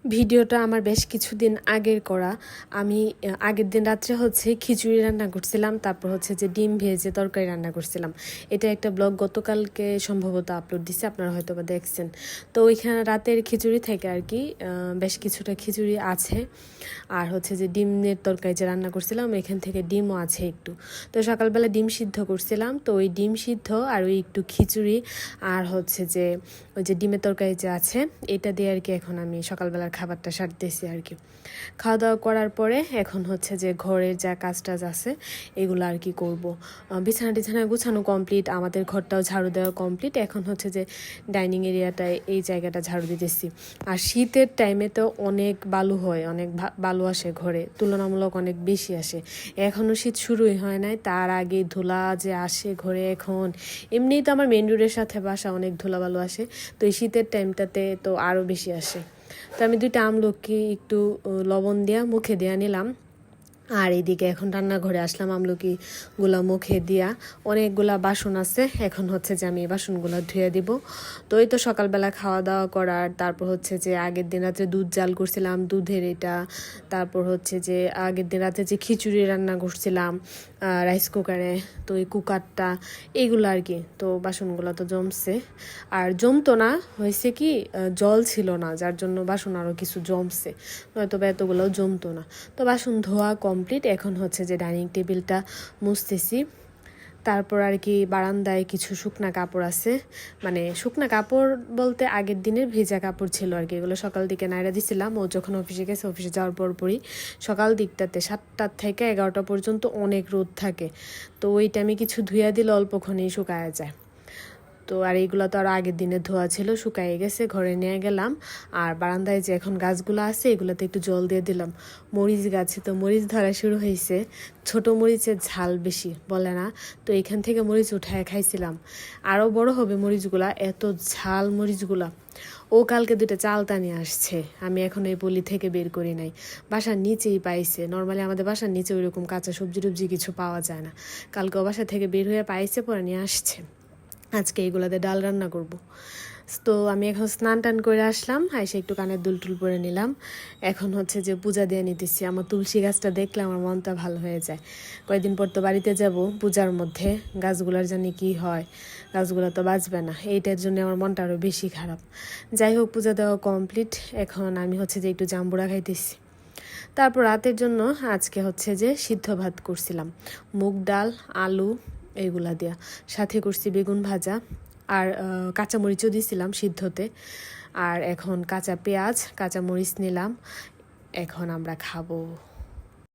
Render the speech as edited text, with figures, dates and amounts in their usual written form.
ভিডিওটা আমার বেশ কিছুদিন আগের করা। আমি আগের দিন রাত্রে খিচুড়ি রান্না করছিলাম, তারপর যে ডিম ভেজে তরকারি রান্না করছিলাম। এটা একটা ব্লগ গতকালকে সম্ভবত আপলোড দিছে, আপনারা হয়তো বা দেখছেন। তো ওইখানে রাতের খিচুড়ি থেকে আর কি বেশ কিছুটা খিচুড়ি আছে, আর যে ডিমের তরকারি যে রান্না করছিলাম এখান থেকে ডিমও আছে একটু। তো সকালবেলা ডিম সিদ্ধ করছিলাম, তো ওই ডিম সিদ্ধ আর ওই একটু খিচুড়ি আর যে ওই যে ডিমের তরকারি যে আছে এটা দিয়ে আর কি এখন আমি সকালবেলার খাবারটা সারতেছি আর কি। খাওয়া দাওয়া করার পরে এখন যে ঘরের যা কাজ টাজ আছে এগুলো আর কি করবো। বিছানা টিছানা গুছানো কমপ্লিট, আমাদের ঘরটাও ঝাড়ু দেওয়া কমপ্লিট। এখন যে ডাইনিং এরিয়াটায় এই জায়গাটা ঝাড়ু দিতেছি। আর শীতের টাইমে তো অনেক বালু হয়, অনেক বালু আসে ঘরে, তুলনামূলক অনেক বেশি আসে। এখনও শীত শুরুই হয় নাই, তার আগে ধুলা যে আসে ঘরে এখন। এমনিই তো আমার মেন রোডের সাথে বাসা, অনেক ধুলা বালু আসে, তো এই শীতের টাইমটাতে তো আরও বেশি আসে। তো আমি 2টা আমলকি একটু লবণ দিয়া মুখে দেওয়া নিলাম, আর এইদিকে এখন রান্নাঘরে আসলাম আমলকিগুলা মুখে দিয়া। অনেকগুলা বাসন আছে, এখন যে আমি বাসনগুলো ধুয়ে দিব। তো এই তো সকালবেলা খাওয়া দাওয়া করার, তারপর যে আগের দিন রাত্রে দুধ জাল করছিলাম, দুধের এটা, তারপর যে আগের দিন রাতে যে খিচুড়ি রান্না করছিলাম রাইস কুকারে, তো এই কুকারটা এইগুলো আর কি। তো বাসনগুলো তো জমছে, আর জমতো না, হয়েছে কি জল ছিল না, যার জন্য বাসন আরও কিছু জমছে, হয়তো বা এতগুলোও জমতো না। তো বাসন ধোয়া কমপ্লিট, এখন যে ডাইনিং টেবিলটা মুছতেছি। তারপর আর কি বারান্দায় কিছু শুকনা কাপড় আছে, মানে শুকনা কাপড় বলতে আগের দিনের ভেজা কাপড় ছিল আর কি। এগুলো সকাল দিকে নাইরা দিছিলাম, ও যখন অফিসে গেছে, অফিসে যাওয়ার পরই সকাল দিকটাতে 7টা থেকে 11টা পর্যন্ত অনেক রোদ থাকে, তো ওই টাইমে কিছু ধুইয়া দিলে অল্পক্ষণেই শুকায়া যায়। তো আর এইগুলো তো আরও আগের দিনে ধোয়া ছিল, শুকাই গেছে, ঘরে নিয়ে গেলাম। আর বারান্দায় যে এখন গাছগুলো আছে এগুলোতে একটু জল দিয়ে দিলাম। মরিচ গাছে তো মরিচ ধরা শুরু হয়েছে, ছোট মরিচের ঝাল বেশি বলে না, তো এখান থেকে মরিচ উঠায় খাইছিলাম। আরও বড় হবে মরিচগুলা, এত ঝাল মরিচগুলা। ও কালকে 2টা চালতা নিয়ে আসছে, আমি এখন এই পল্লী থেকে বের করি নাই, বাসার নিচেই পাইছে। নর্মালি আমাদের বাসার নিচে ওইরকম কাঁচা সবজি টবজি কিছু পাওয়া যায় না, কালকে ও বাসা থেকে বের হয়ে পাইছে, পরে নিয়ে আসছে। আজকে এইগুলাতে ডাল রান্না করব। তো আমি এখন স্নান টান করে আসলাম, এসে একটু কানের দুল টুল পরে নিলাম। এখন যে পূজা দিয়ে নিতেছি। আমার তুলসী গাছটা দেখলে আমার মনটা ভালো হয়ে যায়। কয়েকদিন পর তো বাড়িতে যাব, পূজার মধ্যে গাছগুলার জানি কি হয়, গাছগুলো তো বাঁচবে না, এইটার জন্য আমার মনটা আরও বেশি খারাপ। যাই হোক, পূজা দেওয়া কমপ্লিট, এখন আমি যে একটু জাম্বুরা খাইতেছি। তারপর রাতের জন্য আজকে যে সিদ্ধ ভাত করছিলাম, মুগ ডাল, আলু এইগুলা দিয়া, সাথে করছি বেগুন ভাজা, আর কাঁচামরিচও দিয়েছিলাম সিদ্ধতে। আর এখন কাঁচা পেঁয়াজ, কাঁচামরিচ নিলাম, এখন আমরা খাবো।